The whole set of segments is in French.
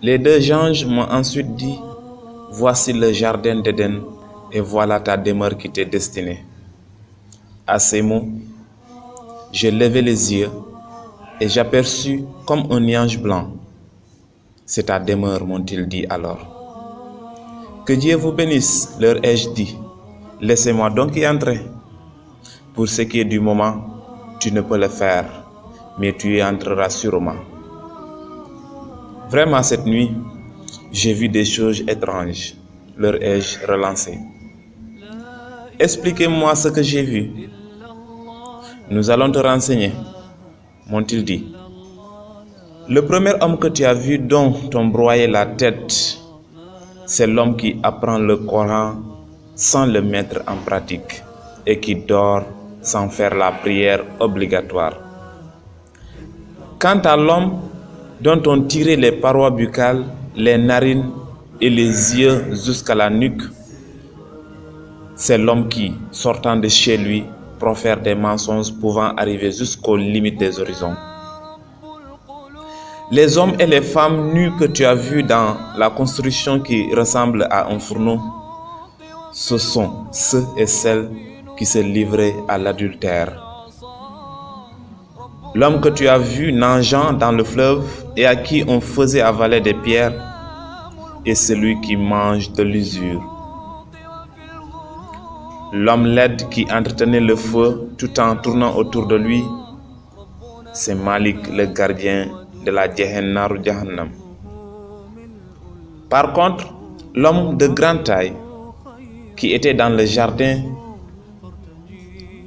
Les deux anges m'ont ensuite dit, voici le jardin d'Éden et voilà ta demeure qui t'est destinée. À ces mots, j'ai levé les yeux et j'aperçus comme un nuage blanc. C'est ta demeure, m'ont-ils dit alors. Que Dieu vous bénisse, leur ai-je dit. Laissez-moi donc y entrer. Pour ce qui est du moment, tu ne peux le faire, mais tu y entreras sûrement. Vraiment cette nuit, j'ai vu des choses étranges, leur ai-je relancé. Expliquez-moi ce que j'ai vu. Nous allons te renseigner, m'ont-ils dit. Le premier homme que tu as vu dont on broyait la tête, c'est l'homme qui apprend le Coran sans le mettre en pratique et qui dort sans faire la prière obligatoire. Quant à l'homme dont on tirait les parois buccales, les narines et les yeux jusqu'à la nuque, c'est l'homme qui, sortant de chez lui, profère des mensonges pouvant arriver jusqu'aux limites des horizons. Les hommes et les femmes nus que tu as vus dans la construction qui ressemble à un fourneau, ce sont ceux et celles qui se livraient à l'adultère. L'homme que tu as vu nageant dans le fleuve et à qui on faisait avaler des pierres est celui qui mange de l'usure. L'homme laid qui entretenait le feu tout en tournant autour de lui, c'est Malik, le gardien de la Naru Jahannam. Par contre, l'homme de grande taille qui était dans le jardin,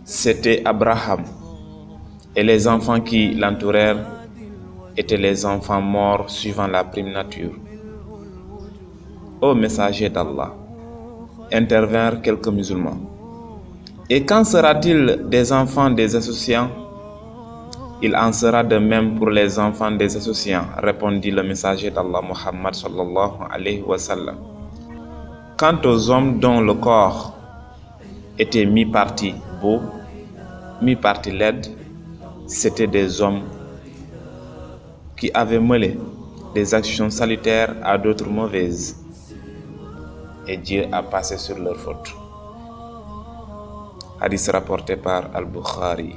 c'était Abraham. Et les enfants qui l'entourèrent étaient les enfants morts suivant la prime nature. Ô messager d'Allah, intervinrent quelques musulmans. Et qu'en sera-t-il des enfants des associants? Il en sera de même pour les enfants des associants, répondit le messager d'Allah Muhammad sallallahu alayhi wa sallam. Quant aux hommes dont le corps était mi-partie beau, mi-partie laide, c'étaient des hommes qui avaient mêlé des actions salutaires à d'autres mauvaises, et Dieu a passé sur leur faute. Hadith rapporté par Al-Bukhari.